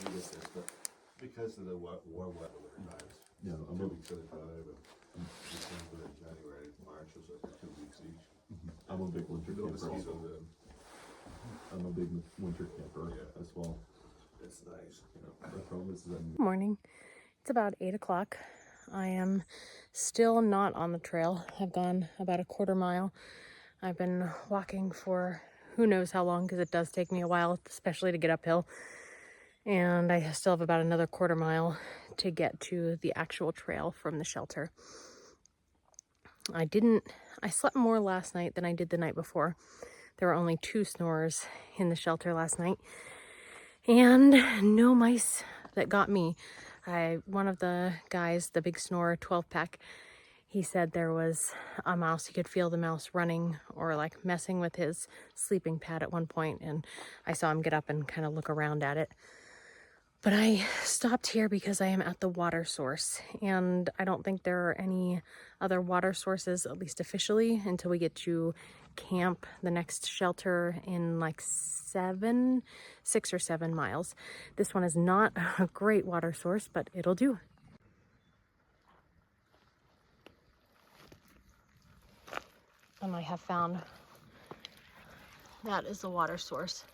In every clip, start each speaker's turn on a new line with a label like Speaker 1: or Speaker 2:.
Speaker 1: get this, but because of the warm weather winter times,
Speaker 2: Yeah,
Speaker 1: 2 weeks at a time, and December and January, March is like 2 weeks each.
Speaker 2: I'm a big winter
Speaker 1: No
Speaker 2: camper.
Speaker 1: mosquitoes
Speaker 2: Also.
Speaker 1: in.
Speaker 2: I'm a big winter camper as well.
Speaker 1: It's nice.
Speaker 2: The problem is that
Speaker 3: Good morning. It's about 8 o'clock. I am still not on the trail. I've gone about a quarter mile. I've been walking for who knows how long because it does take me a while, especially to get uphill. And I still have about another quarter mile to get to the actual trail from the shelter. I slept more last night than I did the night before. There were only 2 snores in the shelter last night and no mice that got me. One of the guys, the big snorer 12-pack, he said there was a mouse. He could feel the mouse running or like messing with his sleeping pad at one point, and I saw him get up and kind of look around at it. But I stopped here because I am at the water source, and I don't think there are any other water sources, at least officially, until we get to camp, the next shelter, in like 6 or 7 miles. This one is not a great water source, but it'll do. And I have found that is the water source.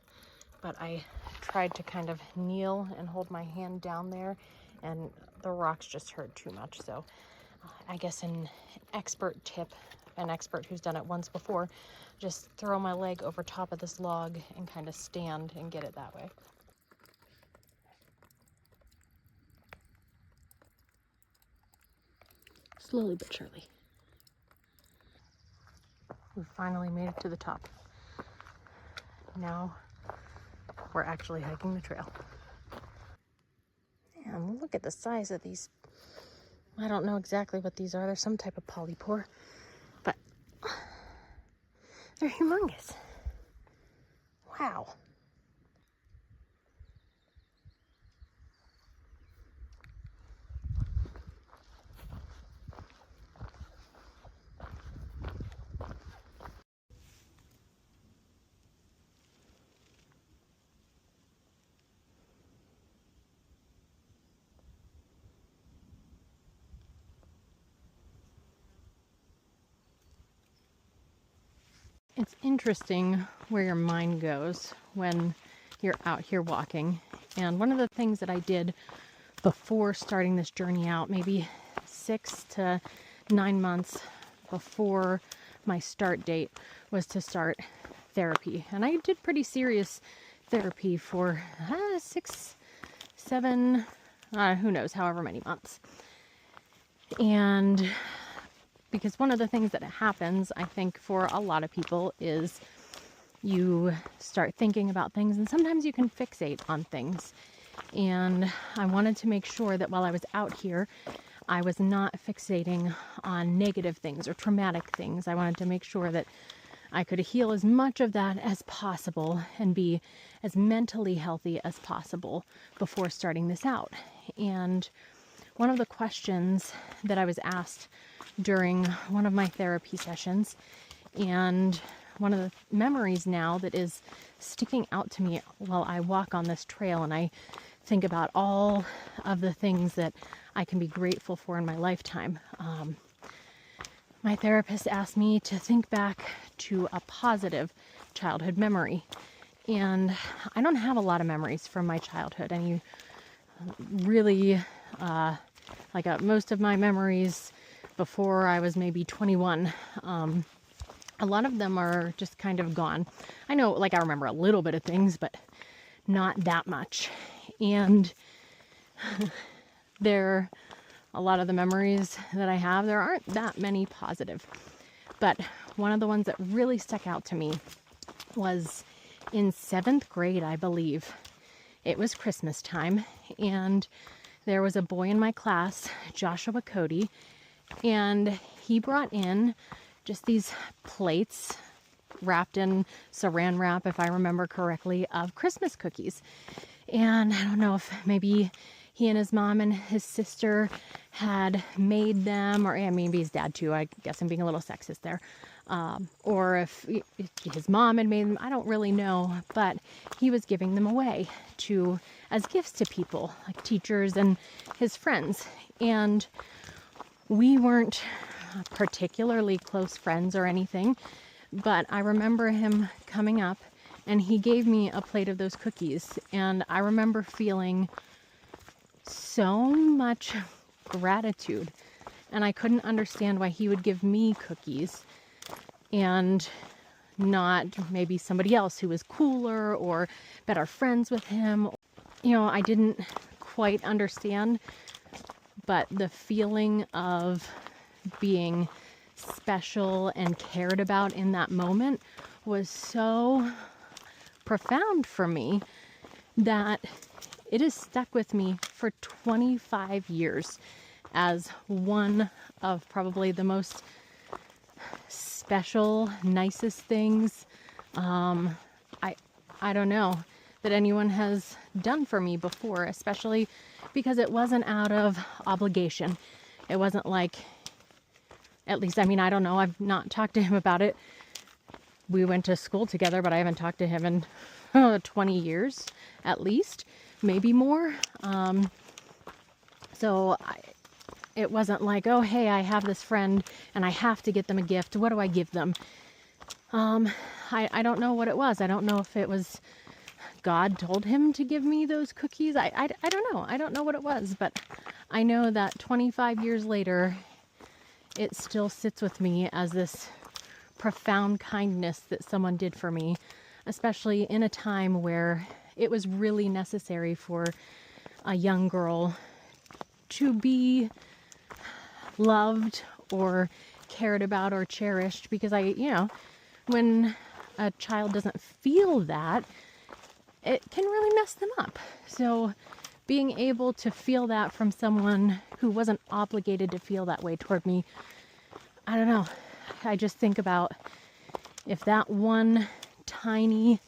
Speaker 3: But I tried to kind of kneel and hold my hand down there, and the rocks just hurt too much. So I guess an expert tip, an expert who's done it once before, just throw my leg over top of this log and kind of stand and get it that way. Slowly but surely. We finally made it to the top. Now we're actually hiking the trail. And look at the size of these. I don't know exactly what these are. They're some type of polypore, but they're humongous. Wow. It's interesting where your mind goes when you're out here walking. And one of the things that I did before starting this journey out, maybe 6 to 9 months before my start date, was to start therapy. And I did pretty serious therapy for 6, 7, who knows, however many months. And because one of the things that happens, I think, for a lot of people is you start thinking about things, and sometimes you can fixate on things. And I wanted to make sure that while I was out here, I was not fixating on negative things or traumatic things. I wanted to make sure that I could heal as much of that as possible and be as mentally healthy as possible before starting this out. And one of the questions that I was asked during one of my therapy sessions, and one of the memories now that is sticking out to me while I walk on this trail and I think about all of the things that I can be grateful for in my lifetime. My therapist asked me to think back to a positive childhood memory. And I don't have a lot of memories from my childhood. Any really, most of my memories before I was maybe 21, a lot of them are just kind of gone. I know, I remember a little bit of things, but not that much. And a lot of the memories that I have, there aren't that many positive. But one of the ones that really stuck out to me was in 7th grade, I believe. It was Christmas time, and there was a boy in my class, Joshua Cody, and he brought in just these plates wrapped in saran wrap, if I remember correctly, of Christmas cookies. And I don't know if maybe he and his mom and his sister had made them, or maybe his dad too. I guess I'm being a little sexist there. or if his mom had made them. I don't really know, but he was giving them away as gifts to people, like teachers and his friends. And we weren't particularly close friends or anything, but I remember him coming up and he gave me a plate of those cookies, and I remember feeling so much gratitude, and I couldn't understand why he would give me cookies and not maybe somebody else who was cooler or better friends with him. You know, I didn't quite understand, but the feeling of being special and cared about in that moment was so profound for me that it has stuck with me for 25 years as one of probably the most special, nicest things I don't know that anyone has done for me before, especially because it wasn't out of obligation. It wasn't like, at least, I mean, I don't know, I've not talked to him about it. We went to school together, but I haven't talked to him in 20 years at least, maybe more. It wasn't like, oh, hey, I have this friend and I have to get them a gift. What do I give them? I don't know what it was. I don't know if it was God told him to give me those cookies. I don't know. I don't know what it was, but I know that 25 years later, it still sits with me as this profound kindness that someone did for me, especially in a time where it was really necessary for a young girl to be loved or cared about or cherished, because when a child doesn't feel that, it can really mess them up. So being able to feel that from someone who wasn't obligated to feel that way toward me, I don't know. I just think about if that one tiny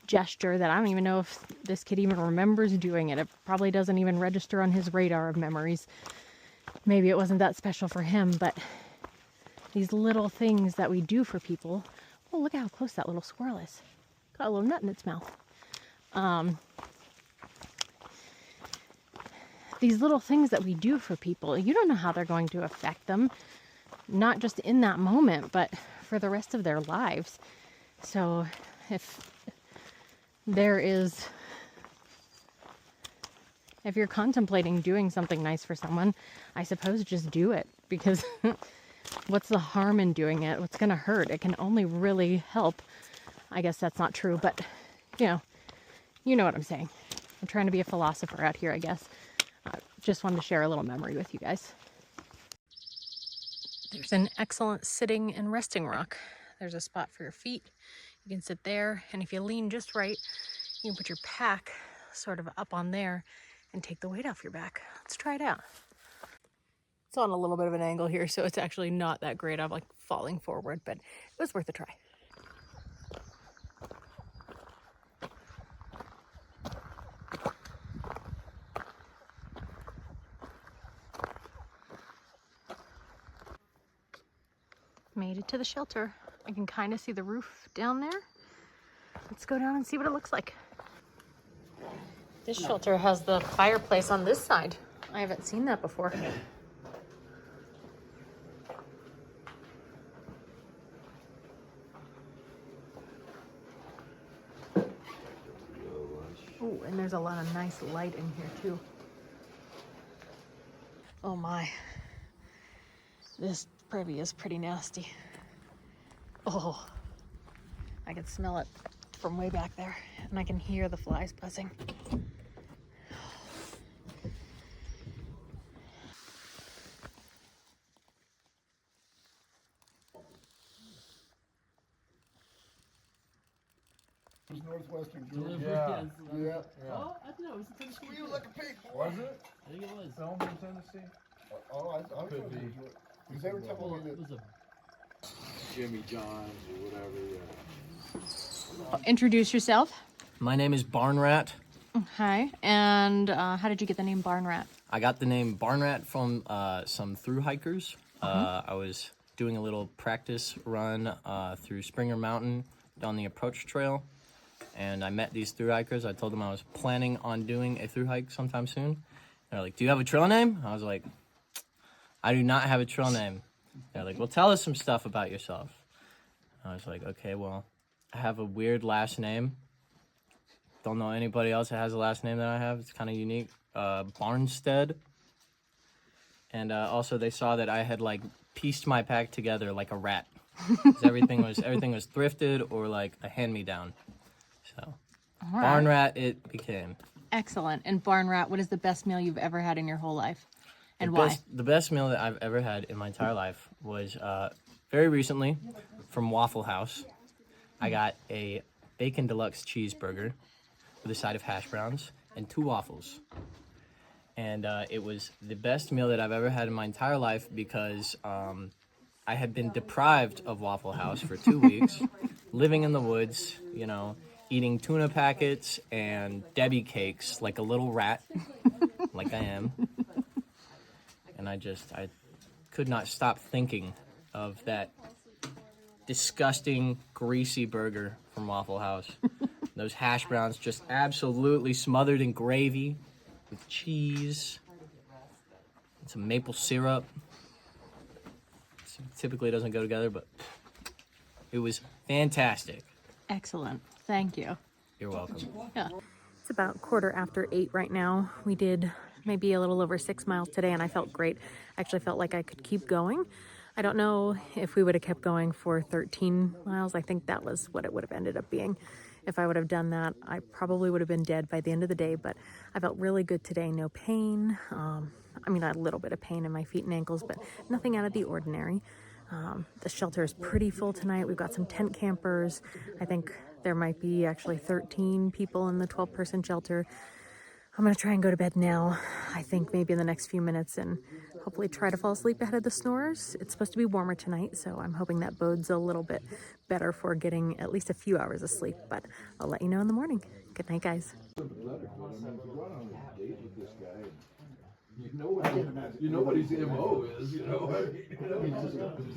Speaker 3: gesture that I don't even know if this kid even remembers doing it. It probably doesn't even register on his radar of memories. Maybe it wasn't that special for him, but these little things that we do for people. Oh, look at how close that little squirrel is. Got a little nut in its mouth. These little things that we do for people, you don't know how they're going to affect them, not just in that moment, but for the rest of their lives. So if you're contemplating doing something nice for someone, I suppose just do it, because what's the harm in doing it? What's going to hurt? It can only really help. I guess that's not true, but you know what I'm saying. I'm trying to be a philosopher out here, I guess. Just wanted to share a little memory with you guys. There's an excellent sitting and resting rock. There's a spot for your feet. You can sit there, and if you lean just right, you can put your pack sort of up on there and take the weight off your back. Let's try it out. It's on a little bit of an angle here, so it's actually not that great. I'm like falling forward, but it was worth a try. Made it to the shelter. I can kind of see the roof down there. Let's go down and see what it looks like. This shelter has the fireplace on this side. I haven't seen that before. Oh, and there's a lot of nice light in here too. Oh my. This privy is pretty nasty. Oh, I can smell it from way back there, and I can hear the flies buzzing.
Speaker 1: Northwestern
Speaker 4: Yeah.
Speaker 1: Yeah.
Speaker 4: Oh, I thought it was in Tennessee.
Speaker 1: Squeal like a pig.
Speaker 4: Was it? I think it was. Filmed in Tennessee?
Speaker 1: Oh, I
Speaker 4: Could be.
Speaker 1: Because they were telling me
Speaker 4: It
Speaker 1: that
Speaker 4: was a
Speaker 1: Jimmy John's or whatever.
Speaker 3: Introduce yourself.
Speaker 5: My name is Barnrat.
Speaker 3: Hi. And how did you get the name Barnrat?
Speaker 5: I got the name Barnrat from some through hikers. I was doing a little practice run through Springer Mountain down the approach trail. And I met these thru hikers. I told them I was planning on doing a thru hike sometime soon. They're like, do you have a trail name? I was like, I do not have a trail name. They're like, well, tell us some stuff about yourself. I was like, okay, well, I have a weird last name. Don't know anybody else that has a last name that I have. It's kind of unique. Barnstead. And also they saw that I had like pieced my pack together like a rat. Everything was thrifted or like a hand-me-down. So,
Speaker 3: All right.
Speaker 5: Barnrat it became.
Speaker 3: Excellent. And Barnrat, what is the best meal you've ever had in your whole life? And why?
Speaker 5: The best meal that I've ever had in my entire life was very recently from Waffle House. I got a bacon deluxe cheeseburger with a side of hash browns and 2 waffles. And it was the best meal that I've ever had in my entire life because I had been deprived of Waffle House for 2 weeks, living in the woods, you know, eating tuna packets and Debbie cakes like a little rat, like I am. And I could not stop thinking of that disgusting, greasy burger from Waffle House. Those hash browns just absolutely smothered in gravy with cheese and some maple syrup. Typically doesn't go together, but it was fantastic.
Speaker 3: Excellent. Thank you.
Speaker 5: You're welcome.
Speaker 3: Yeah. It's about 8:15 right now. We did maybe a little over 6 miles today, and I felt great. I actually felt like I could keep going. I don't know if we would have kept going for 13 miles. I think that was what it would have ended up being. If I would have done that, I probably would have been dead by the end of the day, but I felt really good today. No pain. I mean, I had a little bit of pain in my feet and ankles, but nothing out of the ordinary. The shelter is pretty full tonight. We've got some tent campers. I think there might be actually 13 people in the 12-person shelter. I'm going to try and go to bed now, I think maybe in the next few minutes, and hopefully try to fall asleep ahead of the snores. It's supposed to be warmer tonight, so I'm hoping that bodes a little bit better for getting at least a few hours of sleep, but I'll let you know in the morning. Good night, guys.
Speaker 2: You know what his MO is, you know.